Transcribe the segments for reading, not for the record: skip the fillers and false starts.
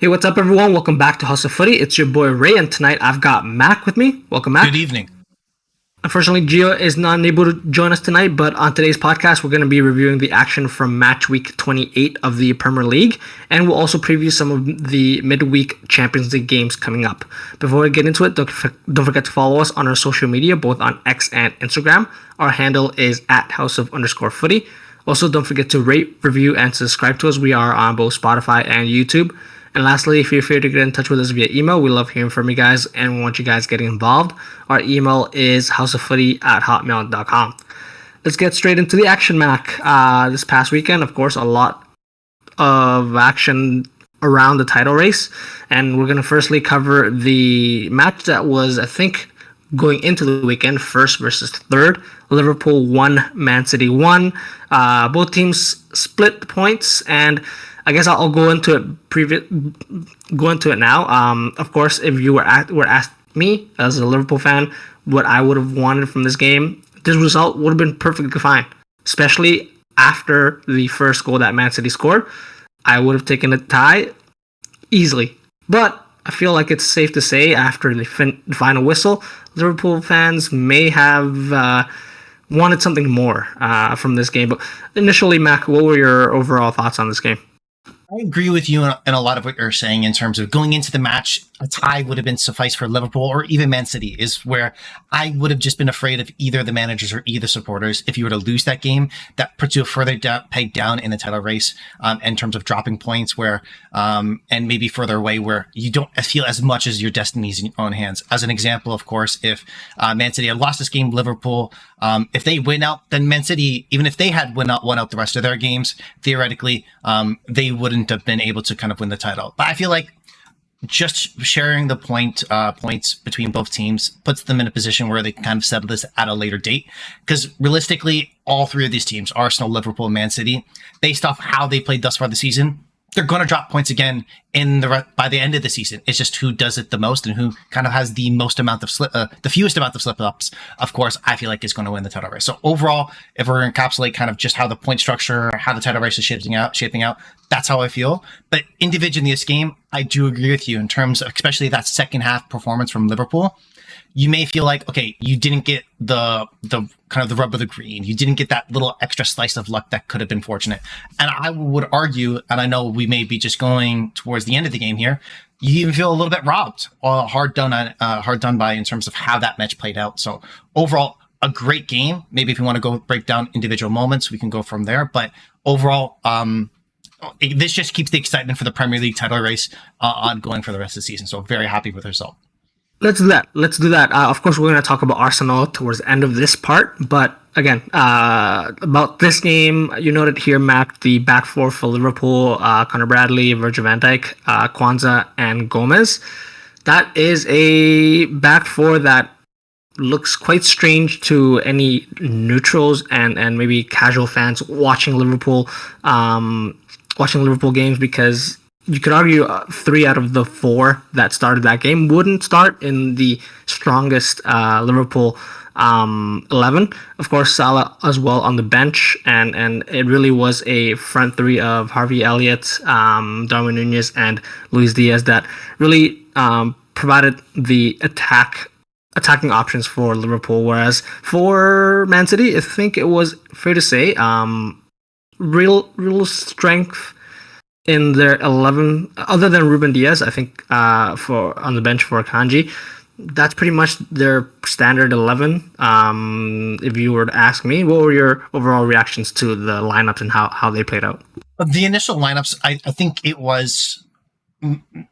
Hey, what's up, everyone? Welcome back to House of Footy. It's your boy Ray, and tonight I've got Mac with me. Welcome, Mac. Good evening. Unfortunately, Gio is not able to join us tonight, but on today's podcast, we're going to be reviewing the action from match week 28 of the Premier League, and we'll also preview some of the midweek Champions League games coming up. Before we get into it, don't forget to follow us on our social media, both on X and Instagram. Our handle is @house_of_footy. Also, don't forget to rate, review, and subscribe to us. We are on both Spotify and YouTube. And lastly, feel free to get in touch with us via email. We love hearing from you guys and we want you guys getting involved. Our email is houseoffooty@hotmail.com. Let's get straight into the action, Mac. This past weekend, of course, a lot of action around the title race. And we're going to firstly cover the match that was, I think, going into the weekend, first versus third. Liverpool 1, Man City 1. Both teams split the points, and I guess I'll go into it now. Of course, if you were asked me as a Liverpool fan what I would have wanted from this game, this result would have been perfectly fine, especially after the first goal that Man City scored. I would have taken a tie easily, but I feel like it's safe to say after the final whistle, Liverpool fans may have wanted something more from this game. But initially, Mac, what were your overall thoughts on this game? I agree with you in a lot of what you're saying in terms of going into the match. A tie would have been suffice for Liverpool or even Man City, is where I would have just been afraid of either the managers or either supporters. If you were to lose that game, that puts you further pegged down in the title race in terms of dropping points, where and maybe further away where you don't feel as much as your destiny's in your own hands. As an example, of course, if Man City had lost this game, Liverpool, if they win out, then Man City, even if they had won out the rest of their games, theoretically, they wouldn't have been able to kind of win the title. But I feel like just sharing the points between both teams puts them in a position where they can kind of settle this at a later date. Because realistically, all three of these teams, Arsenal, Liverpool, and Man City, based off how they played thus far this season, they're going to drop points again by the end of the season. It's just who does it the most and who kind of has the most amount of the fewest amount of slip-ups. Of course, I feel like is going to win the title race. So overall, if we're going to encapsulate kind of just how the point structure, how the title race is shaping out, that's how I feel. But individually in this game, I do agree with you in terms of especially that second half performance from Liverpool. You may feel like, okay, you didn't get the kind of the rub of the green. You didn't get that little extra slice of luck that could have been fortunate. And I would argue, and I know we may be just going towards the end of the game here, you even feel a little bit robbed or hard done by in terms of how that match played out. So overall, a great game. Maybe if you want to go break down individual moments, we can go from there. But overall, this just keeps the excitement for the Premier League title race ongoing for the rest of the season. So very happy with the result. Let's do that. Of course, we're going to talk about Arsenal towards the end of this part. But again, about this game, you noted here, Mac, the back four for Liverpool, Conor Bradley, Virgil van Dijk, Kwanzaa, and Gomez. That is a back four that looks quite strange to any neutrals and maybe casual fans watching Liverpool games, because you could argue 3 out of the 4 that started that game wouldn't start in the strongest Liverpool 11. Of course, Salah as well on the bench, and it really was a front 3 of Harvey Elliott, Darwin Nunez, and Luis Diaz that really provided the attacking options for Liverpool. Whereas for Man City, I think it was fair to say real strength in their 11, other than Ruben Diaz, I think, for on the bench for Kanji. That's pretty much their standard 11. If you were to ask me, what were your overall reactions to the lineups and how they played out? The initial lineups, I think it was,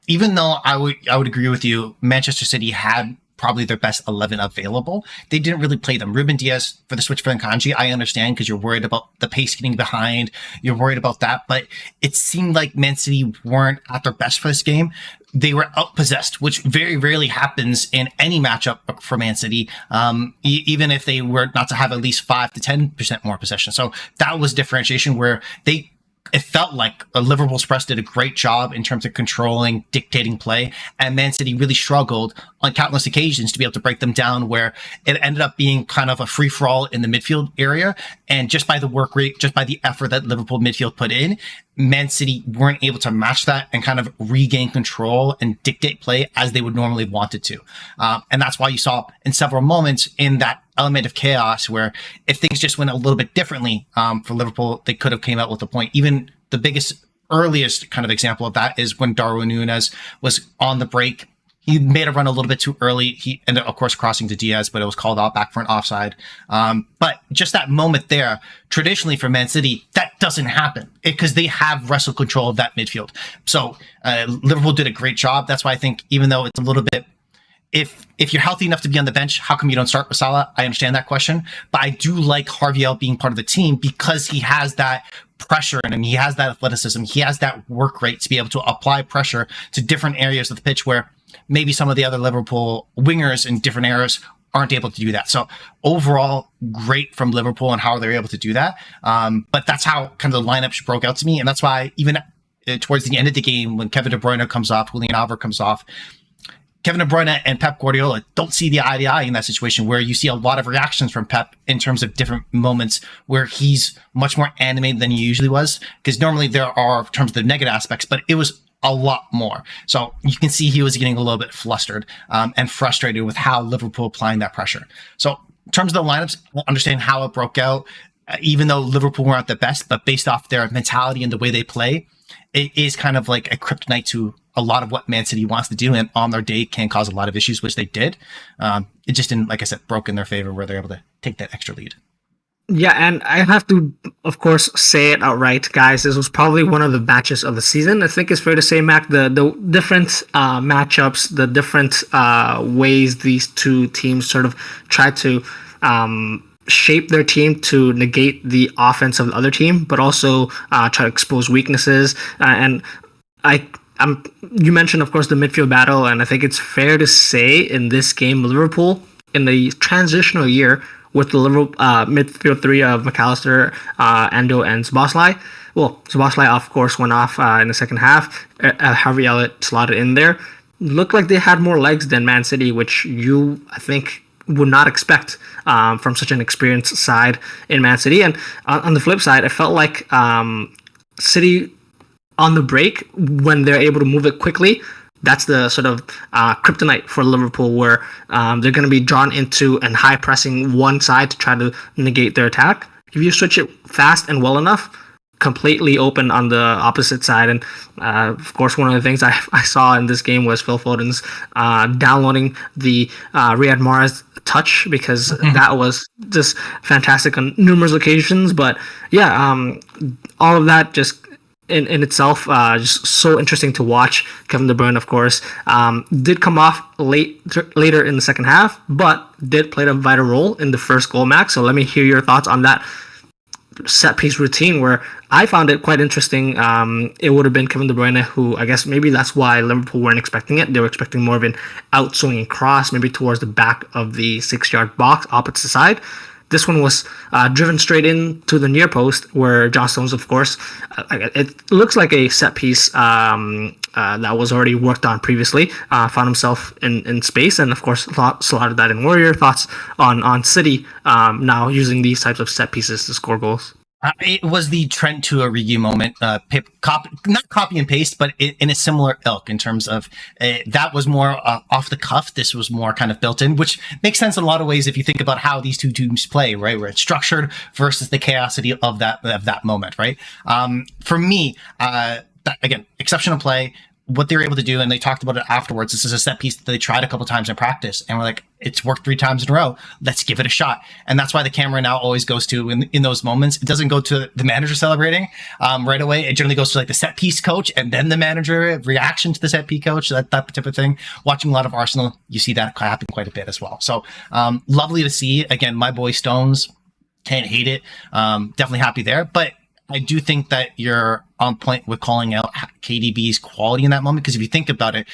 even though I would agree with you, Manchester City had probably their best 11 available. They didn't really play them. Ruben Diaz for the switch for Nkanji, I understand, because you're worried about the pace getting behind. You're worried about that. But it seemed like Man City weren't at their best for this game. They were outpossessed, which very rarely happens in any matchup for Man City, even if they were not to have at least 5 to 10% more possession. So that was differentiation where it felt like Liverpool Express did a great job in terms of controlling, dictating play, and Man City really struggled on countless occasions to be able to break them down, where it ended up being kind of a free-for-all in the midfield area. And just by the work rate, just by the effort that Liverpool midfield put in, Man City weren't able to match that and kind of regain control and dictate play as they would normally want it to. And that's why you saw in several moments in that element of chaos where if things just went a little bit differently for Liverpool, they could have came out with a point. Even the earliest kind of example of that is when Darwin Núñez was on the break. He made a run a little bit too early. He ended up, of course, crossing to Diaz, but it was called out back for an offside. But just that moment there, traditionally for Man City, that doesn't happen because they have wrestle control of that midfield. So Liverpool did a great job. That's why I think even though it's a little bit, if you're healthy enough to be on the bench, how come you don't start with Salah? I understand that question. But I do like Harvey being part of the team because he has that pressure in him. He has that athleticism. He has that work rate to be able to apply pressure to different areas of the pitch where maybe some of the other Liverpool wingers in different areas aren't able to do that. So overall, great from Liverpool and how they're able to do that. But that's how kind of the lineup broke out to me. And that's why even towards the end of the game, when Kevin De Bruyne comes off, Julian Alvarez comes off, Kevin De Bruyne and Pep Guardiola don't see the eye to eye in that situation where you see a lot of reactions from Pep in terms of different moments where he's much more animated than he usually was. Because normally there are in terms of the negative aspects, but it was a lot more. So you can see he was getting a little bit flustered and frustrated with how Liverpool applying that pressure. So in terms of the lineups, I understand how it broke out, even though Liverpool weren't the best, but based off their mentality and the way they play, it is kind of like a kryptonite to a lot of what Man City wants to do, and on their day can cause a lot of issues, which they did. It just didn't, like I said, broke in their favor where they're able to take that extra lead. Yeah, and I have to, of course, say it outright, guys. This was probably one of the matches of the season. I think it's fair to say, Mac, the different matchups, the different ways these two teams sort of tried to shape their team to negate the offense of the other team, but also try to expose weaknesses. You mentioned, of course, the midfield battle, and I think it's fair to say in this game, Liverpool, in the transitional year, with the Liverpool midfield three of McAllister, Endo, and Szoboszlai. Well, Szoboszlai, of course, went off in the second half. Harvey Elliott slotted in there. Looked like they had more legs than Man City, which you, I think, would not expect from such an experienced side in Man City. And on the flip side, it felt like City on the break, when they're able to move it quickly, that's the sort of kryptonite for Liverpool, where they're going to be drawn into and high pressing one side to try to negate their attack. If you switch it fast and well enough, completely open on the opposite side. And of course, one of the things I saw in this game was Phil Foden's downloading the Riyad Mahrez touch, because that was just fantastic on numerous occasions. But yeah, all of that just in itself, just so interesting to watch. Kevin De Bruyne, of course, did come off later in the second half, but did play a vital role in the first goal, Max. So let me hear your thoughts on that set piece routine, where I found it quite interesting. It would have been Kevin De Bruyne, who I guess maybe that's why Liverpool weren't expecting it. They were expecting more of an outswinging cross, maybe towards the back of the 6-yard box, opposite side. This one was driven straight into the near post, where John Stones, of course, it looks like a set piece that was already worked on previously, found himself in space, and of course slotted that in. What are your thoughts on City now using these types of set pieces to score goals? It was the Trent to Origi moment, not copy and paste, but in a similar ilk in terms of that was more off the cuff. This was more kind of built in, which makes sense in a lot of ways if you think about how these two teams play, right? Where it's structured versus the chaosity of that moment, right? For me, again, exceptional play. What they were able to do, and they talked about it afterwards, this is a set piece that they tried a couple times in practice, and we're like, it's worked 3 times in a row, let's give it a shot. And that's why the camera now always goes to, in those moments, it doesn't go to the manager celebrating right away. It generally goes to like the set piece coach and then the manager reaction to the set piece coach, that type of thing. Watching a lot of Arsenal, you see that happen quite a bit as well. So lovely to see. Again, my boy Stones, can't hate it. Definitely happy there. But I do think that you're on point with calling out KDB's quality in that moment, because if you think about it,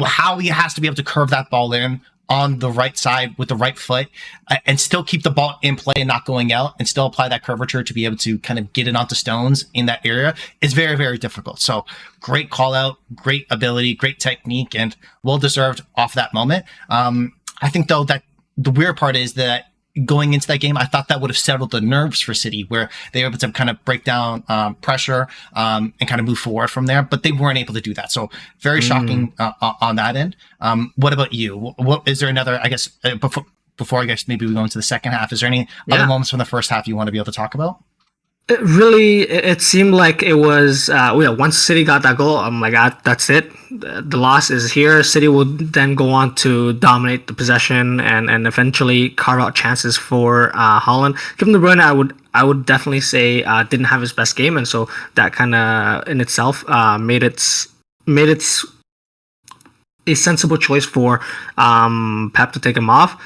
how he has to be able to curve that ball in on the right side with the right foot and still keep the ball in play and not going out, and still apply that curvature to be able to kind of get it onto Stones in that area is very, very difficult. So great call out, great ability, great technique, and well deserved off that moment. I think though that the weird part is that going into that game. I thought that would have settled the nerves for City, where they were able to kind of break down pressure and kind of move forward from there, but they weren't able to do that. So very shocking on that end. What about you? What is there another, I guess, before I guess maybe we go into the second half, is there any other moments from the first half you want to be able to talk about? It seemed like it was, once City got that goal, I'm like, that's it. The loss is here. City will then go on to dominate the possession and eventually carve out chances for Haaland. Kevin De Bruyne, I would definitely say didn't have his best game, and so that kind of in itself made it a sensible choice for Pep to take him off.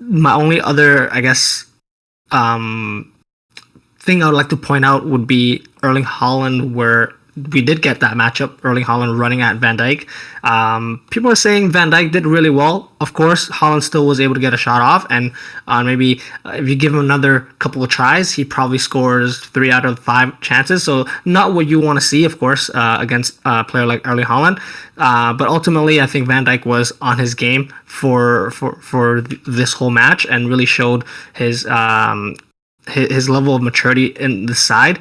My only other, I guess, thing I would like to point out would be Erling Haaland, where we did get that matchup, Erling Haaland running at Van Dijk. People are saying Van Dijk did really well. Of course, Haaland still was able to get a shot off, and maybe if you give him another couple of tries, he probably scores 3 out of 5 chances. So not what you want to see, of course, against a player like Erling Haaland. But ultimately, I think Van Dijk was on his game for this whole match and really showed his level of maturity in the side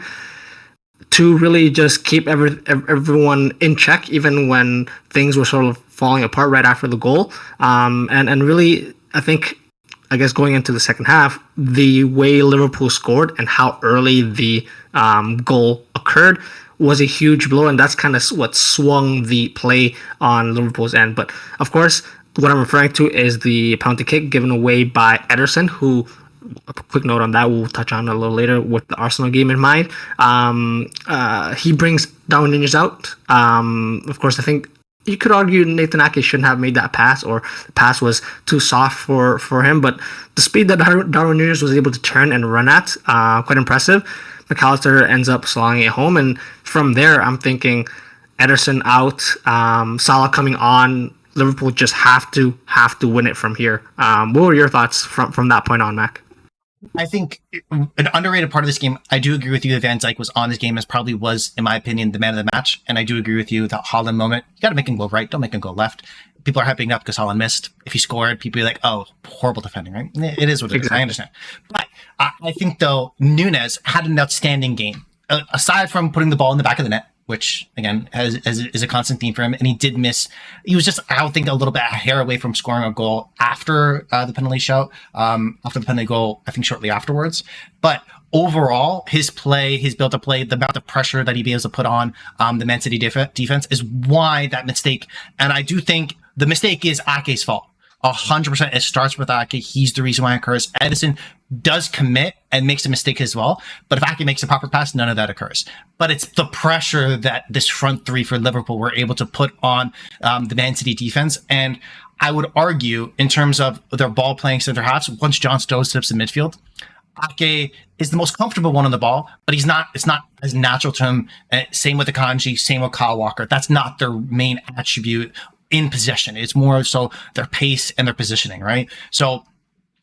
to really just keep everyone in check, even when things were sort of falling apart right after the goal. And really, I guess going into the second half, the way Liverpool scored and how early the goal occurred was a huge blow, and that's kind of what swung the play on Liverpool's end. But of course, what I'm referring to is the penalty kick given away by Ederson, who, a quick note on that, we'll touch on a little later with the Arsenal game in mind. He brings Darwin Núñez out. Of course, I think you could argue Nathan Ake shouldn't have made that pass, or the pass was too soft for him, but the speed that Darwin Núñez was able to turn and run at, quite impressive. McAllister ends up slowing it home, and from there, I'm thinking Ederson out, Salah coming on. Liverpool just have to win it from here. What were your thoughts from that point on, Mac? I think an underrated part of this game, I do agree with you that Van Dijk was on his game, as probably was, in my opinion, the man of the match. And I do agree with you that Haaland moment, you got to make him go right, don't make him go left. People are hyping up because Haaland missed. If he scored, people are like, oh, horrible defending, right? It is what it is. I understand. But I think, though, Núñez had an outstanding game. Aside from putting the ball in the back of the net, which, again, is a constant theme for him. And he did miss. He was just, I would think, a little bit a hair away from scoring a goal after the penalty shout, after the penalty goal, I think shortly afterwards. But overall, his play, his build-up play, the amount of pressure that he be able to put on the Man City defense is why that mistake. And I do think the mistake is Ake's fault. 100%. It starts with Ake. He's the reason why it occurs. Ederson does commit and makes a mistake as well. But if Ake makes a proper pass, none of that occurs. But it's the pressure that this front three for Liverpool were able to put on the Man City defense. And I would argue, in terms of their ball playing center halves, once John Stones steps in midfield, Ake is the most comfortable one on the ball, but it's not as natural to him. Same with Akanji, same with Kyle Walker. That's not their main attribute in possession. It's more so their pace and their positioning, right? So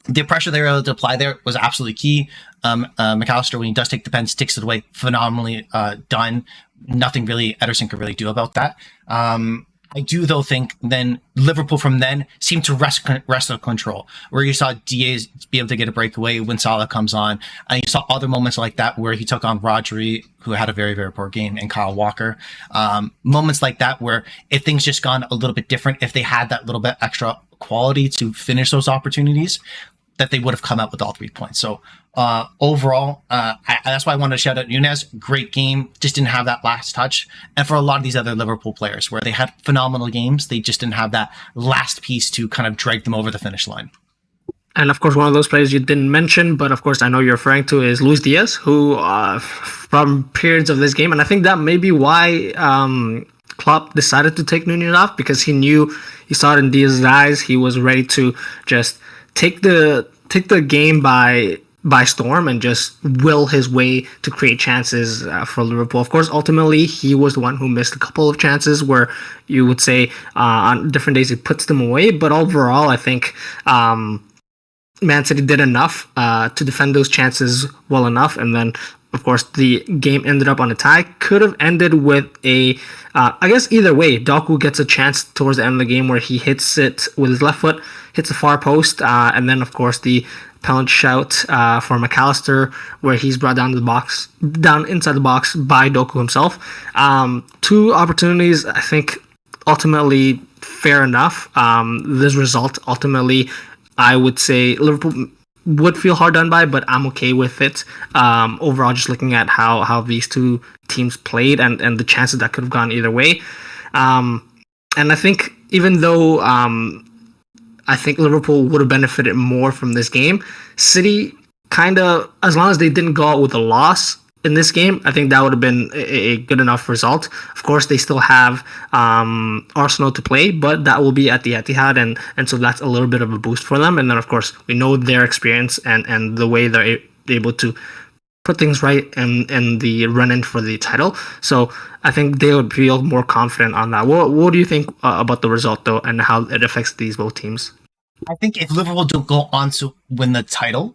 the pressure they were able to apply there was absolutely key. McAllister, when he does take the pen, sticks it away, phenomenally done. Nothing really Ederson could really do about that. I do, though, think then Liverpool from then seemed to rest on control, where you saw Diaz be able to get a breakaway when Salah comes on. And you saw other moments like that where he took on Rodri, who had a very, very poor game, and Kyle Walker. Moments like that where if things just gone a little bit different, if they had that little bit extra quality to finish those opportunities, that they would have come out with all 3 points. So overall, that's why I wanted to shout out Núñez. Great game. Just didn't have that last touch. And for a lot of these other Liverpool players, where they had phenomenal games, they just didn't have that last piece to kind of drag them over the finish line. And of course, one of those players you didn't mention, but of course I know you're referring to, is Luis Diaz, who from periods of this game, and I think that may be why Klopp decided to take Núñez off, because he saw it in Diaz's eyes. He was ready to just take the game by storm and just will his way to create chances for Liverpool. Of course, ultimately, he was the one who missed a couple of chances where you would say on different days he puts them away. But overall, I think Man City did enough to defend those chances well enough. And then, of course, the game ended up on a tie. Could have ended with I guess either way. Doku gets a chance towards the end of the game where he hits it with his left foot, hits the far post, and then, of course, the penalty shout for McAllister, where he's brought down inside the box by Doku himself. Two opportunities, I think, ultimately fair enough. This result, ultimately, I would say Liverpool would feel hard done by, but I'm okay with it. Overall, just looking at how these two teams played and the chances that could have gone either way. And I think even though I think Liverpool would have benefited more from this game, City kind of, as long as they didn't go out with a loss in this game, I think that would have been a good enough result. Of course, they still have Arsenal to play, but that will be at the Etihad, and so that's a little bit of a boost for them. And then, of course, we know their experience and the way they're able to put things right and the run-in for the title. So I think they would feel more confident on that. What do you think about the result, though, and how it affects these both teams? I think if Liverpool do go on to win the title,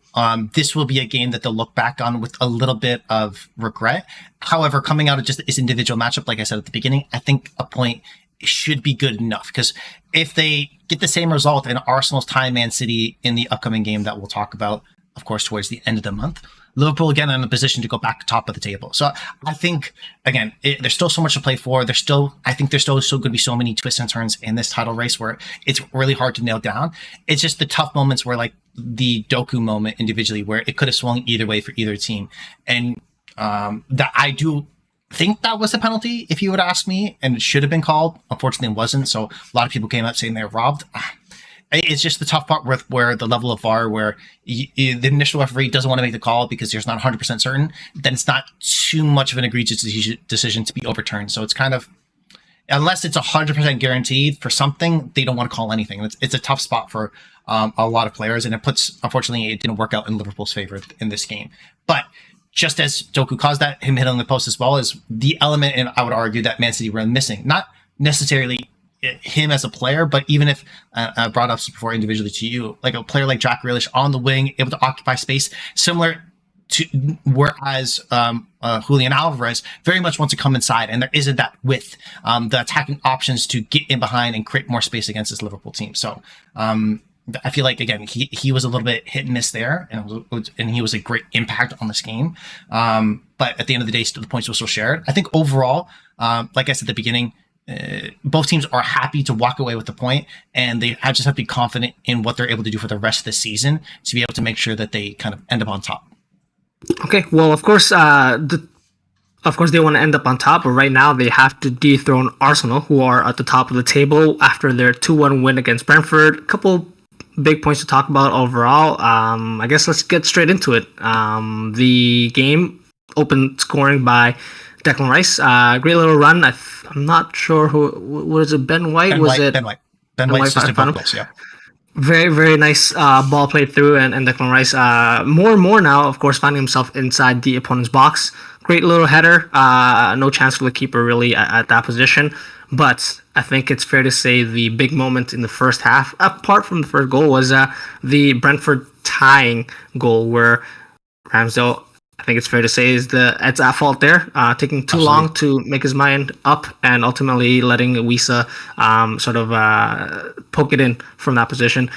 this will be a game that they'll look back on with a little bit of regret. However, coming out of just this individual matchup, like I said at the beginning, I think a point should be good enough, because if they get the same result in Arsenal's tie Man City in the upcoming game that we'll talk about, of course, towards the end of the month, Liverpool again in a position to go back top of the table. So I think, again, there's still so much to play for. I think there's still going to be so many twists and turns in this title race where it's really hard to nail down. It's just the tough moments where, like the Doku moment individually, where it could have swung either way for either team. And that I do think that was a penalty, if you would ask me, and it should have been called. Unfortunately, it wasn't. So a lot of people came out saying they're robbed. It's just the tough part with where the level of VAR, where the initial referee doesn't want to make the call because there's not 100% certain, then it's not too much of an egregious decision to be overturned. So it's kind of, unless it's 100% guaranteed for something, they don't want to call anything. It's a tough spot for a lot of players, and unfortunately, it didn't work out in Liverpool's favor in this game. But just as Doku caused that, him hitting the post as well, is the element, and I would argue that Man City were missing. Not necessarily him as a player, but even if I brought up before individually to you, like a player like Jack Grealish on the wing, able to occupy space, similar to whereas Julian Alvarez very much wants to come inside, and there isn't that width, the attacking options to get in behind and create more space against this Liverpool team. So I feel like, again, he was a little bit hit and miss there, and he was a great impact on this game. But at the end of the day, still the points were still shared. I think overall, like I said at the beginning, both teams are happy to walk away with the point, and they just have to be confident in what they're able to do for the rest of the season to be able to make sure that they kind of end up on top. Okay, well, of course, they want to end up on top, but right now they have to dethrone Arsenal, who are at the top of the table after their 2-1 win against Brentford. A couple big points to talk about overall. I guess let's get straight into it. The game opened scoring by Declan Rice. Great little run. I'm not sure what is it? Ben White? Ben White's just a goals, yeah. Very, very nice ball played through, and Declan Rice more and more now, of course, finding himself inside the opponent's box. Great little header. No chance for the keeper really at that position. But I think it's fair to say the big moment in the first half, apart from the first goal, was the Brentford tying goal, where Ramsdale, I think it's fair to say, it's at fault there, taking too long to make his mind up, and ultimately letting Wisa sort of poke it in from that position.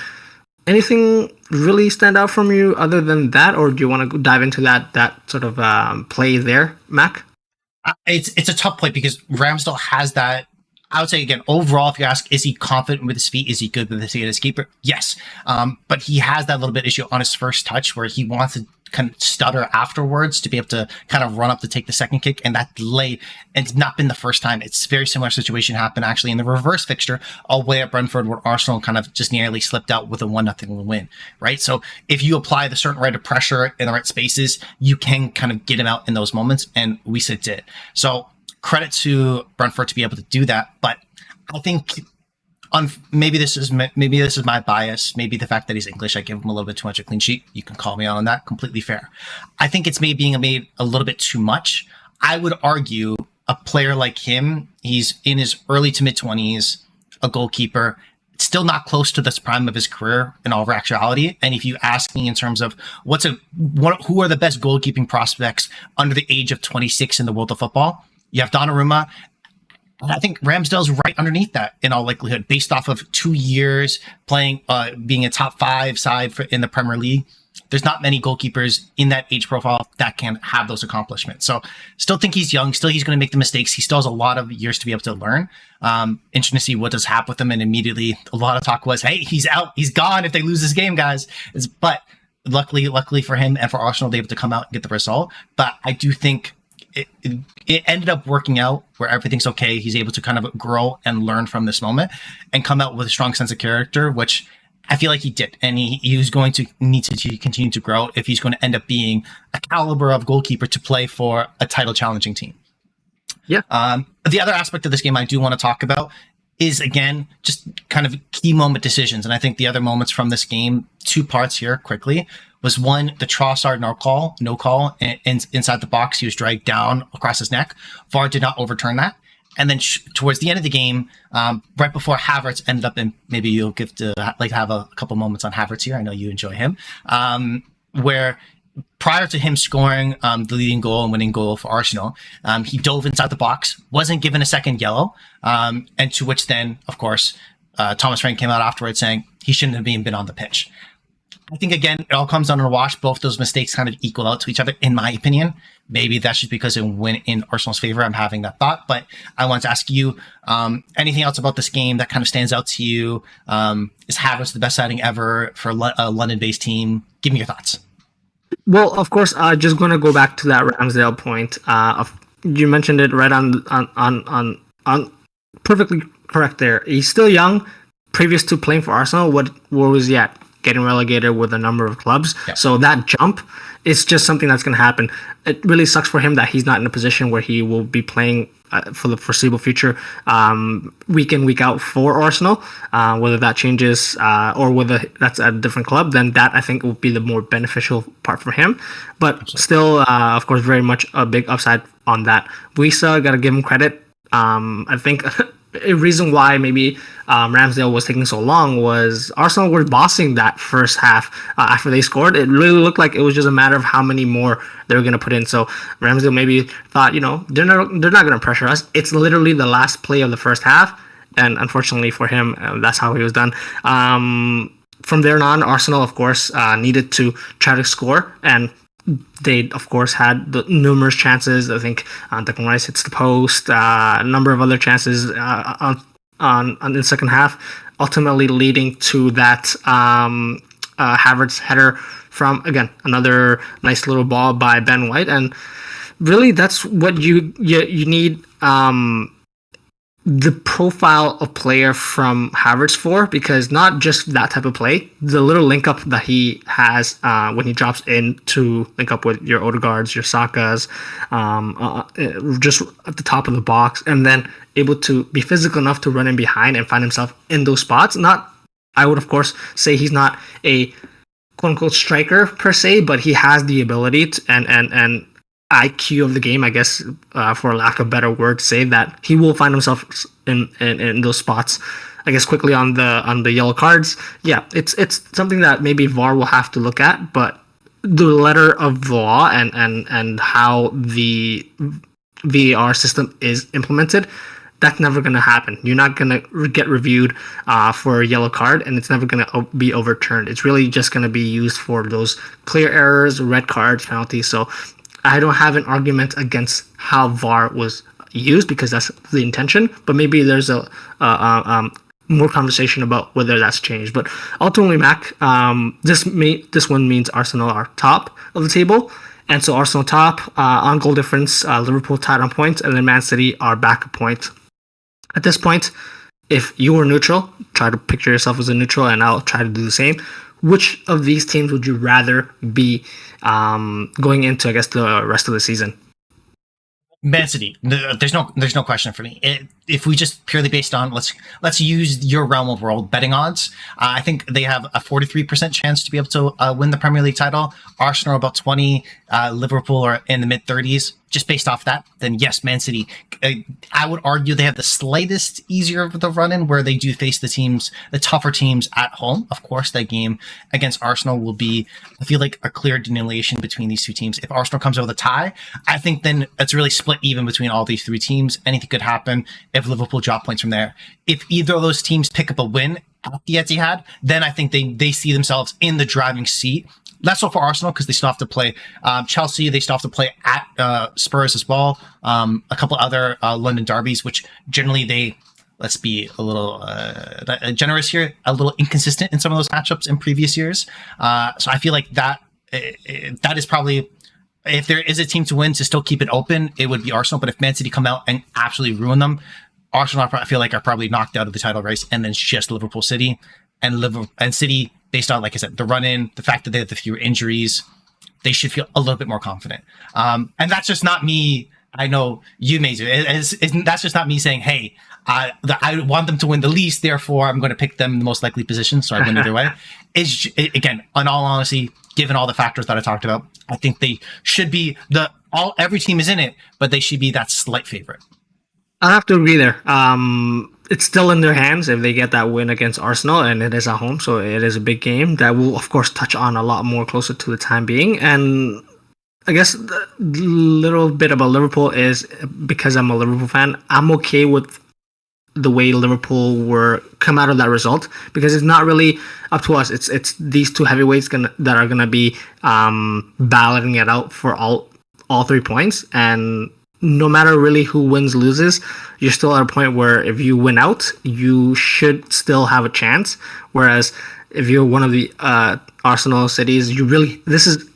Anything really stand out from you other than that, or do you want to dive into that sort of play there, Mac? It's a tough point because Ramsdale has that. I would say, again, overall, if you ask, is he confident with his feet? Is he good with his feet as keeper? Yes. But he has that little bit issue on his first touch where he wants to kind of stutter afterwards to be able to kind of run up to take the second kick, and that delay, it's not been the first time. It's a very similar situation happened actually in the reverse fixture away at Brentford, where Arsenal kind of just nearly slipped out with a 1-0 win, right? So if you apply the certain rate of pressure in the right spaces, you can kind of get him out in those moments, and Wisa did. So credit to Brentford to be able to do that, but I think maybe this is my bias. Maybe the fact that he's English, I give him a little bit too much a clean sheet. You can call me on that. Completely fair. I think it's being made a little bit too much. I would argue a player like him, he's in his early to mid 20s, a goalkeeper, still not close to the prime of his career in all actuality. And if you ask me in terms of who are the best goalkeeping prospects under the age of 26 in the world of football, you have Donnarumma. I think Ramsdale's right underneath that in all likelihood, based off of 2 years playing, being a top 5 side in the Premier League. there's not many goalkeepers in that age profile that can have those accomplishments. So still think he's young. Still, he's going to make the mistakes. He still has a lot of years to be able to learn. Interesting to see what does happen with him. And immediately a lot of talk was, hey, he's out. He's gone if they lose this game, guys. But luckily for him and for Arsenal, they able to come out and get the result. But I do think it ended up working out where everything's okay. He's able to kind of grow and learn from this moment and come out with a strong sense of character, which I feel like he did. And he was going to need to continue to grow if he's going to end up being a caliber of goalkeeper to play for a title challenging team. Yeah. The other aspect of this game I do want to talk about is, again, just kind of key moment decisions. And I think the other moments from this game, two parts here quickly, was one, the Trossard no call inside the box. He was dragged down across his neck. VAR did not overturn that. And then towards the end of the game, right before Havertz ended up in, maybe you'll have a couple moments on Havertz here. I know you enjoy him. Where prior to him scoring the leading goal and winning goal for Arsenal, he dove inside the box, wasn't given a second yellow, and to which then, of course, Thomas Frank came out afterwards saying he shouldn't have been on the pitch. I think, again, it all comes down to a wash. Both those mistakes kind of equal out to each other, in my opinion. Maybe that's just because it went in Arsenal's favor. I'm having that thought. But I want to ask you, anything else about this game that kind of stands out to you? Is Havertz the best signing ever for a London-based team? Give me your thoughts. Well, of course, just going to go back to that Ramsdale point. You mentioned it right on perfectly correct there. He's still young. Previous to playing for Arsenal, where was he at? Getting relegated with a number of clubs. Yeah. So that jump is just something that's going to happen. It really sucks for him that he's not in a position where he will be playing for the foreseeable future, week in, week out for Arsenal. Whether that changes or whether that's at a different club, then that I think will be the more beneficial part for him. But still, of course, very much a big upside on that. Wisa, got to give him credit. I think a reason why maybe Ramsdale was taking so long was Arsenal were bossing that first half after they scored. It really looked like it was just a matter of how many more they were going to put in. So Ramsdale maybe thought, they're not going to pressure us. It's literally the last play of the first half, and unfortunately for him, that's how he was done. From there on, Arsenal, of course, needed to try to score, and they, of course, had the numerous chances. I think Declan Rice hits the post, a number of other chances on the second half, ultimately leading to that Havertz header from, again, another nice little ball by Ben White. And really, that's what you need the profile of player from Havertz for, because not just that type of play, the little link up that he has when he drops in to link up with your Odegaards, your Sakas, just at the top of the box, and then able to be physical enough to run in behind and find himself in those spots. I would of course say he's not a quote unquote striker per se, but he has the ability to, and IQ of the game, I guess, for lack of a better word, to say that he will find himself in those spots. I guess quickly on the yellow cards. Yeah, it's something that maybe VAR will have to look at, but the letter of the law and how the VAR system is implemented, that's never going to happen. You're not going to get reviewed for a yellow card, and it's never going to be overturned. It's really just going to be used for those clear errors, red cards, penalties. So I don't have an argument against how VAR was used, because that's the intention, but maybe there's a more conversation about whether that's changed. But ultimately, Mac, this one means Arsenal are top of the table, and so Arsenal top on goal difference, Liverpool tied on points, and then Man City are back a point. At this point, if you were neutral, try to picture yourself as a neutral, and I'll try to do the same. Which of these teams would you rather be going into, I guess, the rest of the season? Man City. There's no question for me. If we just purely based on let's use your realm of world betting odds, I think they have a 43% chance to be able to win the Premier League title. Arsenal about 20, Liverpool are in the mid 30s. Just based off that, then yes, Man City. I would argue they have the slightest easier of the run-in, where they do face the tougher teams at home. Of course, that game against Arsenal will be, I feel like, a clear delineation between these two teams. If Arsenal comes out with a tie, I think then it's really split even between all these three teams. Anything could happen if Liverpool drop points from there. If either of those teams pick up a win at the Etihad, then I think they see themselves in the driving seat less so for Arsenal because they still have to play Chelsea. They still have to play at Spurs as well. A couple other London derbies, which generally they, let's be a little generous here, a little inconsistent in some of those matchups in previous years. So I feel like that is probably, if there is a team to win to still keep it open, it would be Arsenal. But if Man City come out and absolutely ruin them, Arsenal, I feel like, are probably knocked out of the title race, and then it's just Liverpool City. And City, based on, like I said, the run-in, the fact that they have the fewer injuries, they should feel a little bit more confident. And that's just not me. I know you may do. That's just not me saying, hey, I want them to win the least, therefore I'm going to pick them in the most likely position, so I win either way. Again, in all honesty, given all the factors that I talked about, I think they should be every team is in it, but they should be that slight favorite. I have to agree there. It's still in their hands if they get that win against Arsenal, and it is at home, so it is a big game that we'll, of course, touch on a lot more closer to the time being. And I guess the little bit about Liverpool is, because I'm a Liverpool fan, I'm okay with the way Liverpool were come out of that result, because it's not really up to us. It's these two heavyweights that are gonna be battling it out for all 3 points, and no matter really who wins, loses, you're still at a point where if you win out, you should still have a chance. Whereas if you're one of the Arsenal cities, this is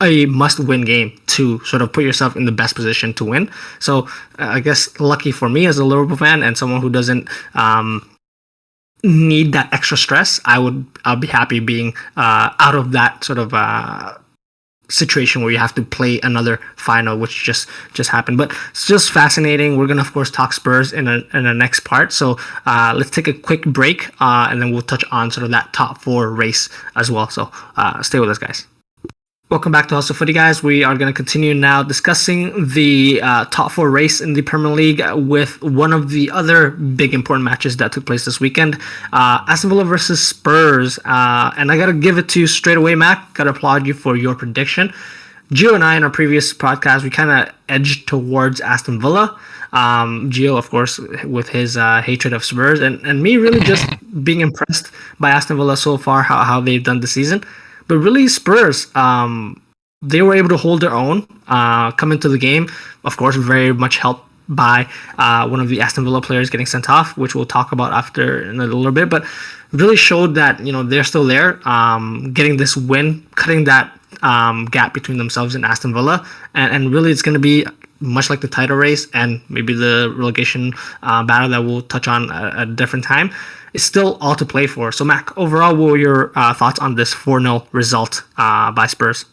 a must-win game to sort of put yourself in the best position to win. So I guess lucky for me as a Liverpool fan and someone who doesn't need that extra stress, I'll be happy being out of that sort of situation where you have to play another final, which just happened. But it's just fascinating. We're gonna, of course, talk Spurs in the next part, so let's take a quick break, and then we'll touch on sort of that top 4 race as well. So stay with us, guys. Welcome back to Hustle Footy, guys. We are going to continue now discussing the top 4 race in the Premier League with one of the other big important matches that took place this weekend. Aston Villa versus Spurs. And I got to give it to you straight away, Mac. Got to applaud you for your prediction. Gio and I, in our previous podcast, we kind of edged towards Aston Villa. Gio, of course, with his hatred of Spurs. And me really just being impressed by Aston Villa so far, how they've done this season. But really, Spurs, they were able to hold their own, come into the game, of course, very much helped by one of the Aston Villa players getting sent off, which we'll talk about after in a little bit, but really showed that, they're still there, getting this win, cutting that gap between themselves and Aston Villa, and really it's going to be much like the title race and maybe the relegation battle that we'll touch on at a different time. It's still all to play for. So, Mac, overall, what were your thoughts on this 4-0 result by Spurs?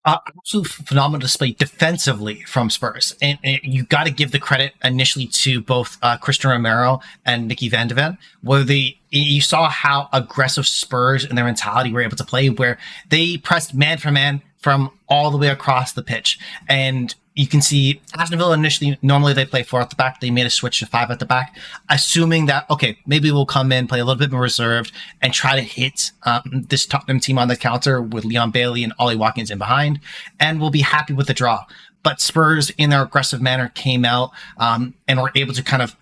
Absolute phenomenal display defensively from Spurs. And you got to give the credit initially to both Christian Romero and Nicky van de Ven, where you saw how aggressive Spurs and their mentality were able to play, where they pressed man for man from all the way across the pitch. And you can see Aston Villa initially, normally they play 4 at the back. They made a switch to 5 at the back, assuming that, okay, maybe we'll come in, play a little bit more reserved, and try to hit this Tottenham team on the counter with Leon Bailey and Ollie Watkins in behind, and we'll be happy with the draw. But Spurs, in their aggressive manner, came out and were able to kind of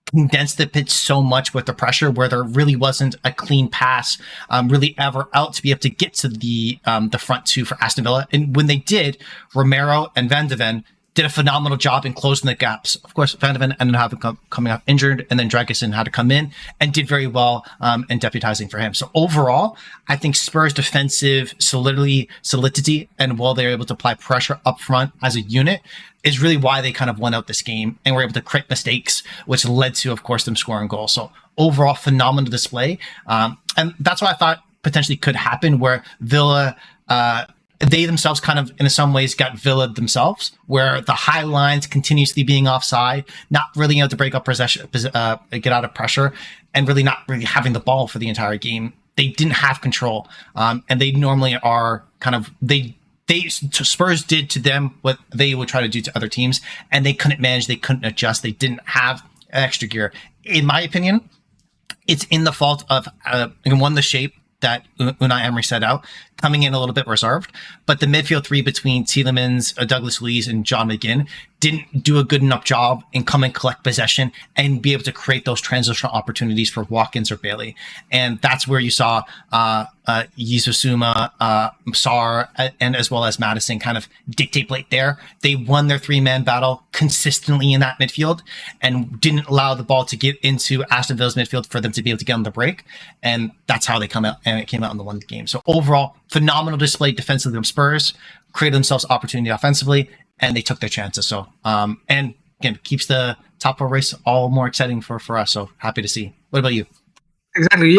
condense the pitch so much with the pressure, where there really wasn't a clean pass really ever out to be able to get to the front 2 for Aston Villa. And when they did, Romero and Van de Ven did a phenomenal job in closing the gaps. Of course, Van de Ven ended up coming up injured, and then Dragusin had to come in and did very well in deputizing for him. So overall, I think Spurs' defensive solidity and while they're able to apply pressure up front as a unit is really why they kind of won out this game and were able to create mistakes, which led to, of course, them scoring goals. So overall, phenomenal display. And that's what I thought potentially could happen, where Villa, they themselves kind of, in some ways, got Villa'd themselves, where the high lines continuously being offside, not really able to break up possession, get out of pressure, and really not really having the ball for the entire game. They didn't have control. And they normally are kind of, Spurs did to them what they would try to do to other teams, and they couldn't manage, they couldn't adjust, they didn't have extra gear. In my opinion, it's in the fault of, the shape that Unai Emery set out, coming in a little bit reserved. But the midfield three between Tielemans, Douglas Luiz, and John McGinn didn't do a good enough job in come and collect possession and be able to create those transitional opportunities for Watkins or Bailey. And that's where you saw Yizusuma, Sarr, and as well as Madison kind of dictate plate there. They won their three-man battle consistently in that midfield and didn't allow the ball to get into Aston Villa's midfield for them to be able to get on the break. And that's how they came out and won the game. So overall, phenomenal display defensively from Spurs, created themselves opportunity offensively, and they took their chances. So, and again, keeps the top four race all more exciting for us. So happy to see. What about you? Exactly.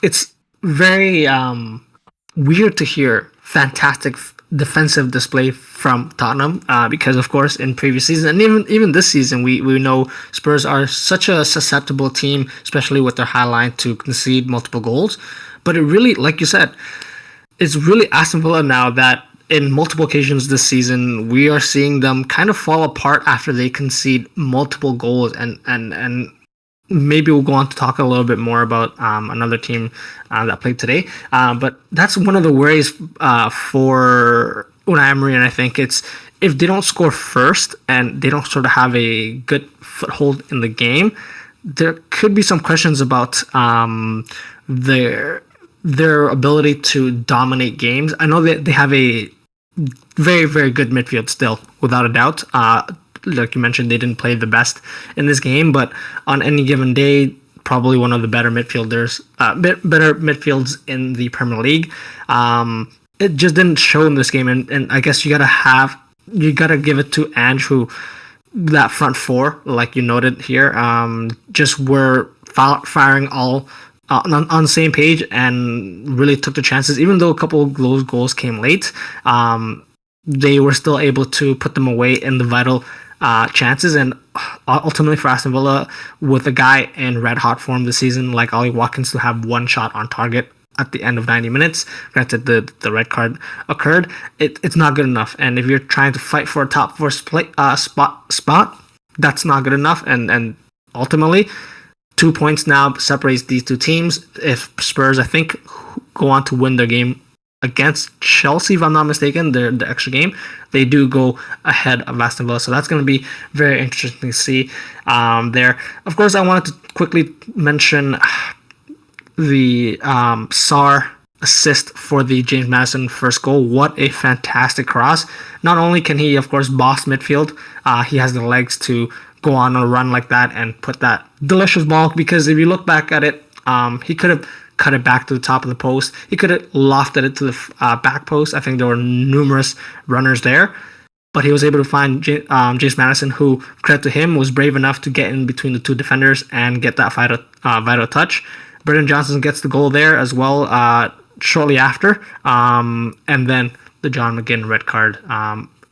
It's very weird to hear fantastic defensive display from Tottenham because, of course, in previous seasons and even this season, we know Spurs are such a susceptible team, especially with their high line, to concede multiple goals. But it really, like you said, it's really Aston Villa now that in multiple occasions this season, we are seeing them kind of fall apart after they concede multiple goals. And maybe we'll go on to talk a little bit more about another team that played today. But that's one of the worries for Unai Emery, and I think it's if they don't score first and they don't sort of have a good foothold in the game, there could be some questions about their ability to dominate games. I know that they have a very, very good midfield still, without a doubt. Like you mentioned, they didn't play the best in this game, but on any given day, probably one of the better midfielders, better midfields in the Premier League. It just didn't show in this game, and I guess you gotta give it to Ange, who that front four, like you noted here, just were firing all on the same page and really took the chances. Even though a couple of those goals came late, they were still able to put them away in the vital chances. And ultimately for Aston Villa, with a guy in red hot form this season like Ollie Watkins to have one shot on target at the end of 90 minutes, granted the red card occurred, it's not good enough. And if you're trying to fight for a top four spot, that's not good enough. And ultimately, 2 points now separates these two teams. If Spurs, I think, go on to win their game against Chelsea, if I'm not mistaken, the extra game, they do go ahead of Aston Villa. So that's going to be very interesting to see there. Of course, I wanted to quickly mention the Sarr assist for the James Maddison first goal. What a fantastic cross. Not only can he, of course, boss midfield, he has the legs to go on a run like that and put that delicious ball, because if you look back at it, he could have cut it back to the top of the post. He could have lofted it to the back post. I think there were numerous runners there, but he was able to find James Maddison, who, credit to him, was brave enough to get in between the two defenders and get that vital touch. Brendan Johnson gets the goal there as well shortly after, and then the John McGinn red card.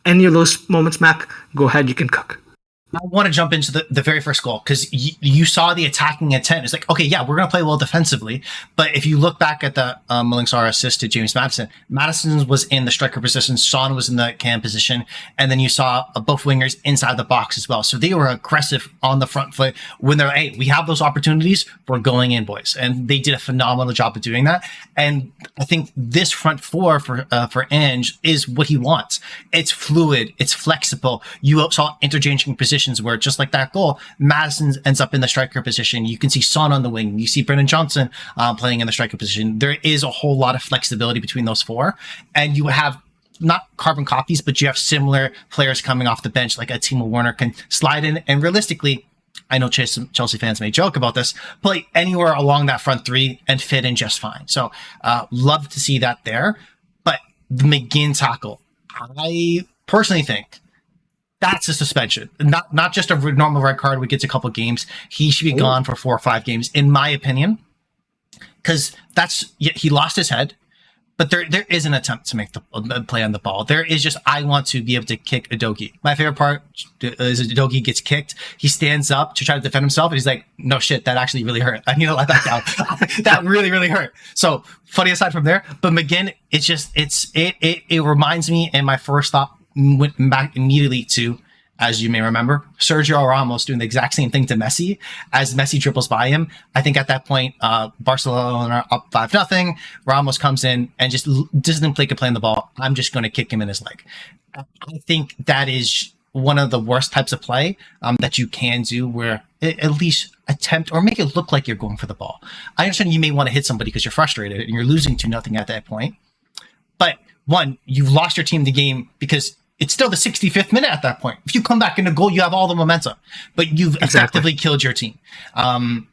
Any of those moments, Mac, go ahead, you can cook. I want to jump into the very first goal, because you saw the attacking intent. It's like, okay, yeah, we're going to play well defensively. But if you look back at the Malang Sarr assist to James Maddison, Madison was in the striker position, Son was in the cam position, and then you saw both wingers inside the box as well. So they were aggressive on the front foot when they're, hey, we have those opportunities, we're going in, boys. And they did a phenomenal job of doing that. And I think this front four for Ange is what he wants. It's fluid, it's flexible. You saw interchanging positions where, just like that goal, Madison ends up in the striker position. You can see Son on the wing. You see Brendan Johnson playing in the striker position. There is a whole lot of flexibility between those four. And you have not carbon copies, but you have similar players coming off the bench, like a Timo Werner can slide in. And realistically, I know Chelsea fans may joke about this, play anywhere along that front three and fit in just fine. So love to see that there. But the McGinn tackle, I personally think that's a suspension, not just a normal red card. We get a couple of games. He should be gone for 4 or 5 games, in my opinion, because he lost his head. But there is an attempt to make the play on the ball. There is just, I want to be able to kick Udogie. My favorite part is Udogie gets kicked. He stands up to try to defend himself, and he's like, no shit, that actually really hurt. I need to let that down. That really, really hurt. So funny aside from there, but McGinn, it reminds me, and my first thought went back immediately to as you may remember, Sergio Ramos doing the exact same thing to Messi as Messi dribbles by him. I think at that point, Barcelona are up 5-0. Ramos comes in and just doesn't play the ball. I'm just going to kick him in his leg. I think that is one of the worst types of play that you can do, where at least attempt or make it look like you're going for the ball. I understand you may want to hit somebody because you're frustrated and you're losing 2-0 at that point. But one, you've lost your team the game because it's still the 65th minute at that point. If you come back in a goal, you have all the momentum, but you've effectively killed your team.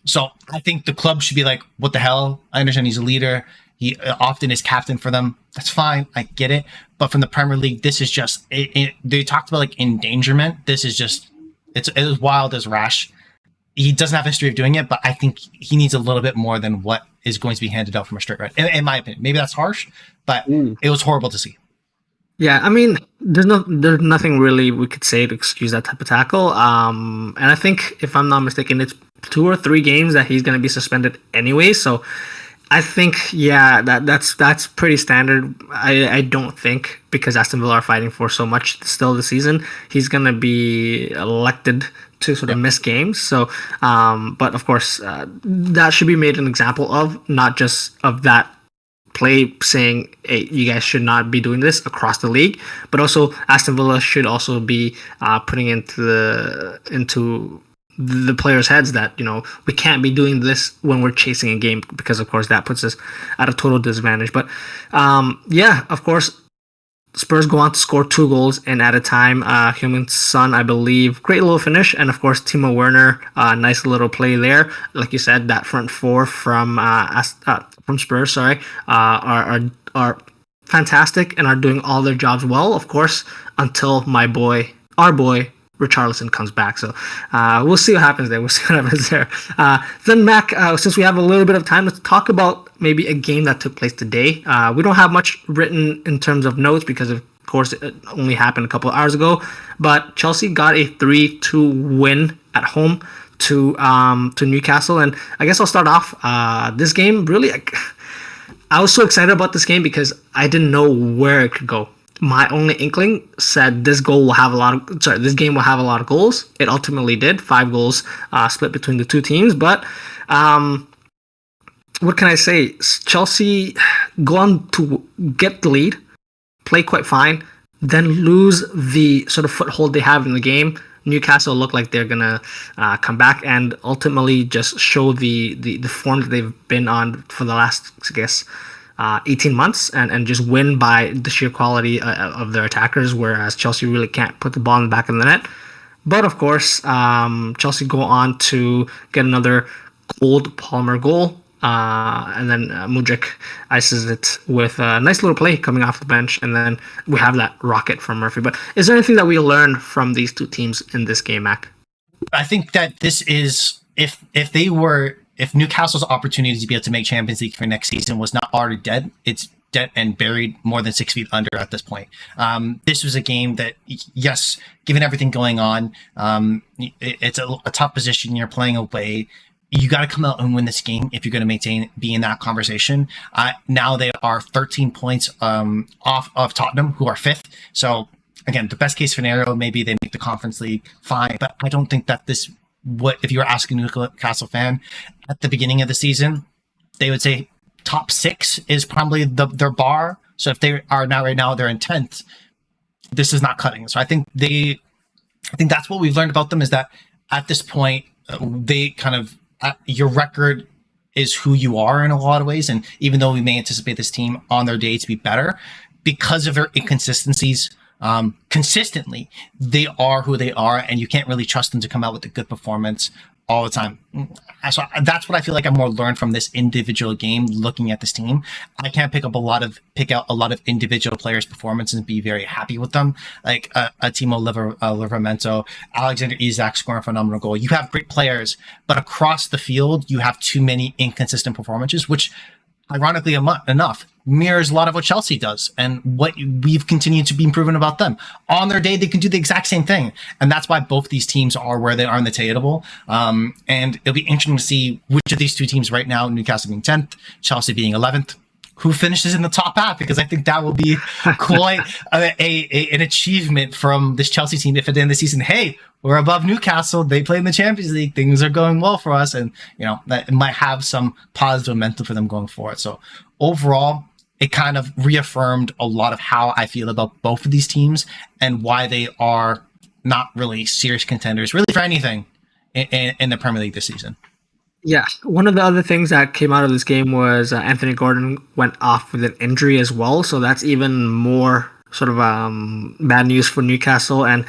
So I think the club should be like, what the hell? I understand he's a leader. He often is captain for them. That's fine. I get it. But from the Premier League, this is just, they talked about like endangerment. This is just, it's as wild as rash. He doesn't have a history of doing it, but I think he needs a little bit more than what is going to be handed out from a straight red, in my opinion. Maybe that's harsh, but it was horrible to see. Yeah, I mean, there's nothing really we could say to excuse that type of tackle. And I think, if I'm not mistaken, it's 2 or 3 games that he's going to be suspended anyway. So I think, yeah, that's pretty standard. I don't think, because Aston Villa are fighting for so much still this season, he's going to be elected to sort of miss games. So, but of course, that should be made an example of, not just of that play saying, hey, you guys should not be doing this across the league, but also Aston Villa should also be putting into the players' heads that, you know, we can't be doing this when we're chasing a game, because of course that puts us at a total disadvantage. But yeah, of course, Spurs go on to score 2 goals in at a time. Heung-min Son, I believe, great little finish, and of course Timo Werner, nice little play there. Like you said, that front four from Spurs, are fantastic and are doing all their jobs well. Of course, until our boy Richarlison comes back. So we'll see what happens there. Then Mac, since we have a little bit of time, let's talk about maybe a game that took place today. We don't have much written in terms of notes because, of course, it only happened a couple of hours ago. But Chelsea got a 3-2 win at home to Newcastle. And I guess I'll start off this game. Really, I was so excited about this game because I didn't know where it could go. My only inkling said this game will have a lot of goals. It ultimately did. 5 goals split between the two teams. But what can I say? Chelsea go on to get the lead, play quite fine, then lose the sort of foothold they have in the game. Newcastle look like they're gonna come back and ultimately just show the form that they've been on for the last, I guess, 18 months and just win by the sheer quality of their attackers, whereas Chelsea really can't put the ball in the back of the net. But of course, Chelsea go on to get another cold Palmer goal, and then Mudryk ices it with a nice little play coming off the bench, and then we have that rocket from Murphy. But is there anything that we learned from these two teams in this game, Mac? I think that this is, if Newcastle's opportunity to be able to make Champions League for next season was not already dead, it's dead and buried more than 6 feet under at this point. This was a game that, yes, given everything going on, it's a tough position. You're playing away. You got to come out and win this game if you're going to be in that conversation. Now they are 13 points off of Tottenham, who are 5th. So again, the best case scenario, maybe they make the Conference League, fine. But I don't think that if you were asking a Newcastle fan at the beginning of the season, they would say top 6 is probably their bar. So if they are right now they're in 10th, this is not cutting. So I think that's what we've learned about them, is that at this point, they kind of, your record is who you are in a lot of ways. And even though we may anticipate this team on their day to be better, because of their inconsistencies, consistently, they are who they are, and you can't really trust them to come out with a good performance all the time. So that's what I feel like I more learned from this individual game. Looking at this team, I can't pick out a lot of individual players' performances and be very happy with them. Like a Timo Livramento, Alexander Isak scoring a phenomenal goal. You have great players, but across the field, you have too many inconsistent performances, which, ironically enough, mirrors a lot of what Chelsea does and what we've continued to be improving about them. On their day, they can do the exact same thing. And that's why both these teams are where they are in the table. And it'll be interesting to see which of these two teams right now, Newcastle being 10th, Chelsea being 11th, who finishes in the top half, because I think that will be quite an achievement from this Chelsea team if at the end of the season, hey, we're above Newcastle, they play in the Champions League, things are going well for us, and that it might have some positive momentum for them going forward. So overall, it kind of reaffirmed a lot of how I feel about both of these teams and why they are not really serious contenders really for anything in the Premier League this season. Yeah, one of the other things that came out of this game was Anthony Gordon went off with an injury as well, so that's even more sort of bad news for Newcastle. And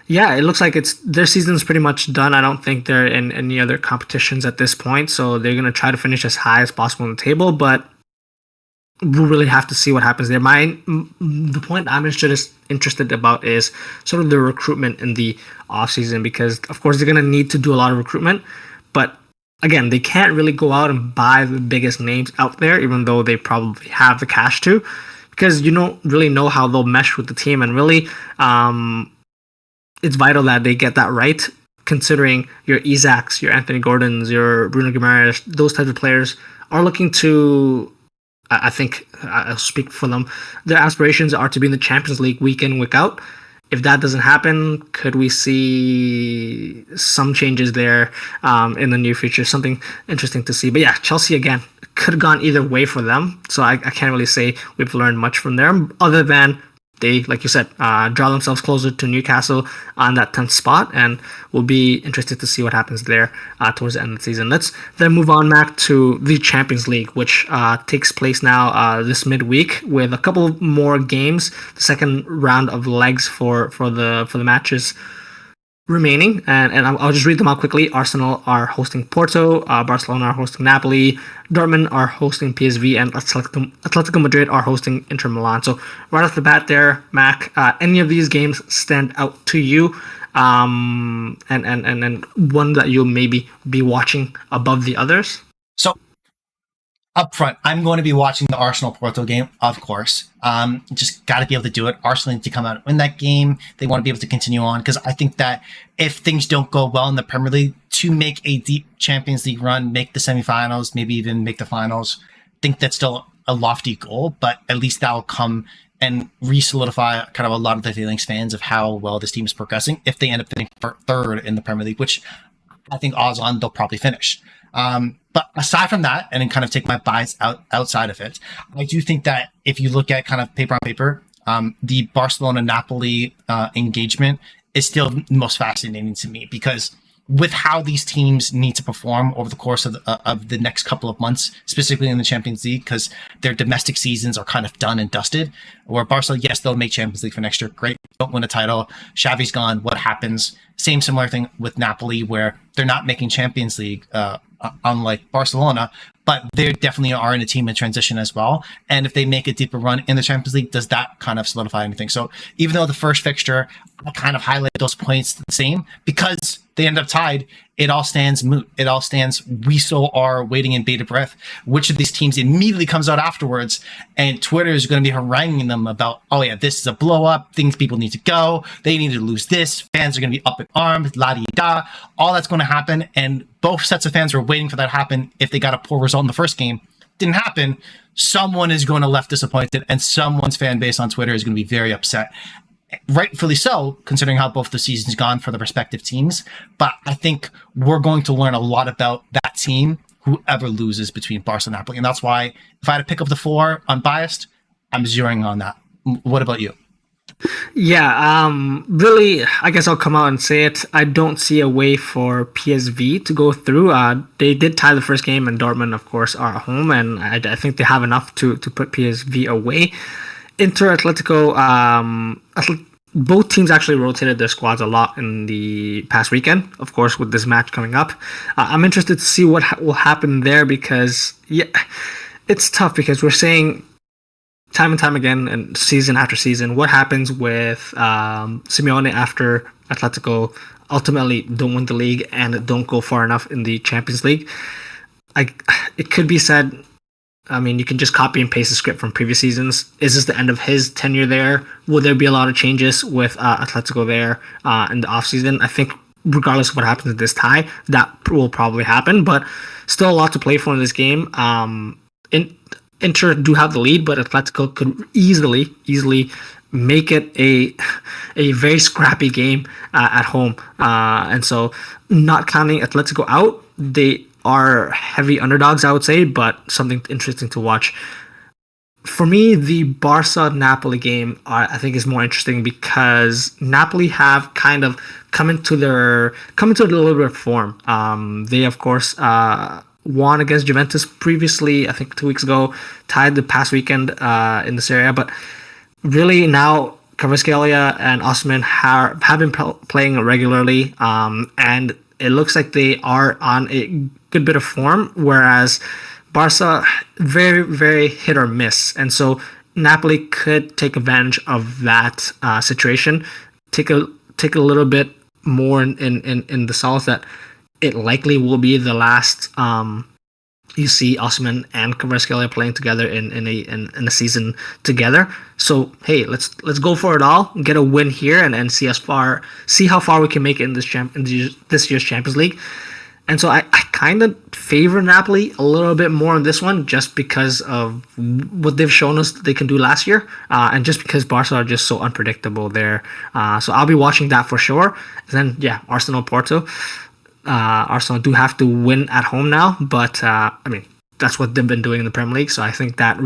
yeah, it looks like their season's pretty much done. I don't think they're in any other competitions at this point, so they're going to try to finish as high as possible on the table, but we'll really have to see what happens there. The point I'm interested about is sort of the recruitment in the offseason, because of course they're going to need to do a lot of recruitment, but again, they can't really go out and buy the biggest names out there, even though they probably have the cash to, because you don't really know how they'll mesh with the team. And really, it's vital that they get that right, considering your Isaacs, your Anthony Gordons, your Bruno Guimaraes, those types of players are looking to, I think, I'll speak for them, their aspirations are to be in the Champions League week in, week out. If that doesn't happen, could we see some changes there in the near future? Something interesting to see. But yeah, Chelsea, again, could have gone either way for them. So I can't really say we've learned much from them, other than they, like you said, draw themselves closer to Newcastle on that 10th spot, and we'll be interested to see what happens there towards the end of the season. Let's then move on, Mac, to the Champions League, which takes place now this midweek with a couple more games, the second round of legs for the matches remaining, and I'll just read them out quickly. Arsenal are hosting Porto, Barcelona are hosting Napoli, Dortmund are hosting PSV, and Atletico Madrid are hosting Inter Milan. So right off the bat there, Mac, any of these games stand out to you, and one that you'll maybe be watching above the others? So up front, I'm going to be watching the Arsenal-Porto game, of course. Just got to be able to do it. Arsenal need to come out and win that game. They want to be able to continue on, because I think that if things don't go well in the Premier League, to make a deep Champions League run, make the semifinals, maybe even make the finals, I think that's still a lofty goal, but at least that will come and re-solidify kind of a lot of the feelings fans of how well this team is progressing if they end up finishing third in the Premier League, which I think odds on they'll probably finish. But aside from that, and then kind of take my bias outside of it, I do think that if you look at kind of paper on paper, the Barcelona-Napoli engagement is still the most fascinating to me, because with how these teams need to perform over the course of the next couple of months, specifically in the Champions League, because their domestic seasons are kind of done and dusted. Where Barcelona, yes, they'll make Champions League for next year. Great, don't win a title. Xavi's gone. What happens? Similar thing with Napoli, where they're not making Champions League, unlike Barcelona, but they definitely are in a team in transition as well. And if they make a deeper run in the Champions League, does that kind of solidify anything? So even though the first fixture, I kind of highlight those points the same, because they end up tied, it all stands moot. It all stands, we still are waiting in bated breath which of these teams immediately comes out afterwards, and Twitter is going to be haranguing them about, oh yeah, this is a blow up, things people need to go, they need to lose this, fans are going to be up in arms, la-di-da, all that's going to happen. And both sets of fans were waiting for that to happen. If they got a poor result in the first game, didn't happen, someone is going to left disappointed, and someone's fan base on Twitter is going to be very upset. Rightfully so, considering how both the seasons gone for the respective teams. But I think we're going to learn a lot about that team, whoever loses between Barca and Napoli. And that's why, if I had to pick up the four unbiased, I'm zeroing on that. What about you? Yeah, really, I guess I'll come out and say it. I don't see a way for PSV to go through. They did tie the first game, and Dortmund, of course, are at home, and I think they have enough to put PSV away. Inter Atletico, both teams actually rotated their squads a lot in the past weekend, of course, with this match coming up. I'm interested to see what will happen there, because yeah, it's tough, because we're saying time and time again, and season after season, what happens with Simeone after Atletico ultimately don't win the league and don't go far enough in the Champions League. It could be said, I mean, you can just copy and paste the script from previous seasons. Is this the end of his tenure there? Will there be a lot of changes with Atletico there in the offseason? I think regardless of what happens in this tie, that will probably happen, but still a lot to play for in this game. Inter do have the lead, but Atletico could easily make it a very scrappy game at home. And so, not counting Atletico out, they are heavy underdogs, I would say, but something interesting to watch. For me, the Barca-Napoli game, I think, is more interesting because Napoli have kind of come into a little bit of form. They, of course, won against Juventus previously, I think 2 weeks ago, tied the past weekend in this area, but really now Kvaratskhelia and Osimhen have been playing regularly, and it looks like they are on a good bit of form, whereas Barca, very, very hit or miss. And so Napoli could take advantage of that situation, take a little bit more in the solace that it likely will be the last you see Osimhen and Kvaratskhelia playing together in a season together. So hey, let's go for it all, get a win here, and see how far we can make it in this year's Champions League. And so I kind of favor Napoli a little bit more on this one, just because of what they've shown us they can do last year, and just because Barca are just so unpredictable there. So I'll be watching that for sure. And then yeah, Arsenal-Porto. Arsenal do have to win at home now, but I mean, that's what they've been doing in the Premier League, so I think that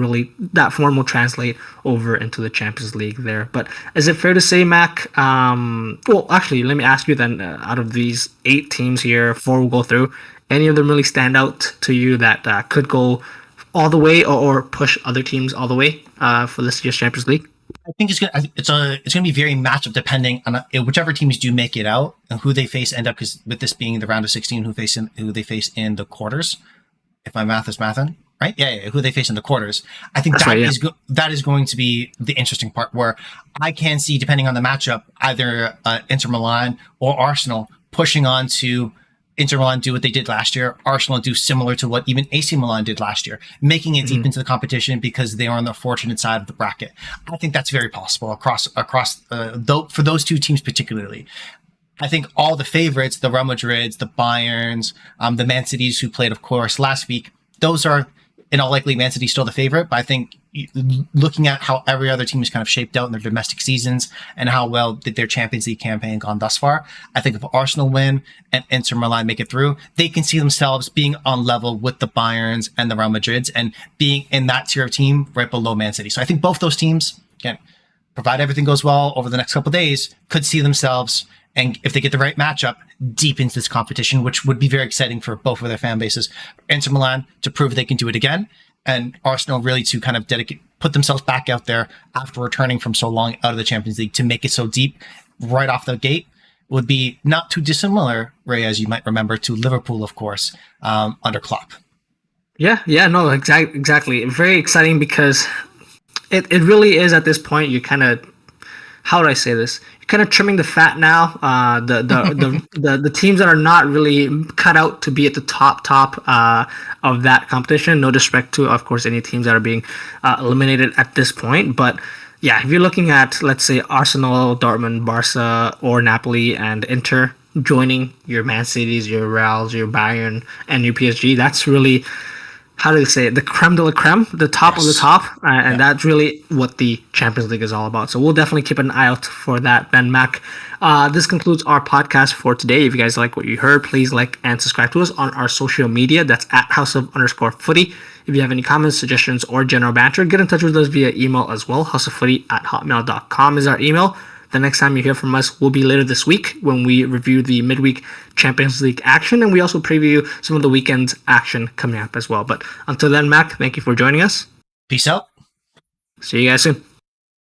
form will translate over into the Champions League there. But is it fair to say, Mac? Well, actually, let me ask you then. Out of these 8 teams here, 4 we'll go through. Any of them really stand out to you that could go all the way or push other teams all the way for this year's Champions League? I think it's gonna be very matchup depending on whichever teams do make it out and who they face end up, because with this being the round of 16, who they face in the quarters. If my math is mathin', right? Yeah, who they face in the quarters. I think that is going to be the interesting part, where I can see, depending on the matchup, either Inter Milan or Arsenal pushing on to Inter Milan do what they did last year, Arsenal do similar to what even AC Milan did last year, making it deep into the competition because they are on the fortunate side of the bracket. I think that's very possible across for those 2 teams particularly. I think all the favorites, the Real Madrids, the Bayerns, the Man Cities who played, of course, last week, those are, in all likely, Man City still the favorite. But I think looking at how every other team is kind of shaped out in their domestic seasons and how well did their Champions League campaign gone thus far, I think if Arsenal win and Inter Milan make it through, they can see themselves being on level with the Bayerns and the Real Madrids and being in that tier of team right below Man City. So I think both those teams, again, provided everything goes well over the next couple of days, could see themselves, and if they get the right matchup, deep into this competition, which would be very exciting for both of their fan bases. Inter Milan to prove they can do it again, and Arsenal really to kind of put themselves back out there after returning from so long out of the Champions League to make it so deep right off the gate would be not too dissimilar, Ray, as you might remember, to Liverpool, of course, under Klopp. Yeah, no, exactly. Very exciting because it really is at this point. You kind of, how do I say this? You're kind of trimming the fat now. The teams that are not really cut out to be at the top of that competition. No disrespect to, of course, any teams that are being eliminated at this point. But yeah, if you're looking at, let's say, Arsenal, Dortmund, Barca, or Napoli and Inter joining your Man Cities, your Reals, your Bayern, and your PSG, that's really, how do you say it, the creme de la creme, the top of the top, and that's really what the Champions League is all about. So we'll definitely keep an eye out for that. Ben, Mac, this concludes our podcast for today. If you guys like what you heard, please like and subscribe to us on our social media. That's at @house_of_footy. If you have any comments, suggestions, or general banter, get in touch with us via email as well. houseoffooty@hotmail.com is our email. The next time you hear from us will be later this week when we review the midweek Champions League action, and we also preview some of the weekend's action coming up as well. But until then, Mac, thank you for joining us. Peace out. See you guys soon.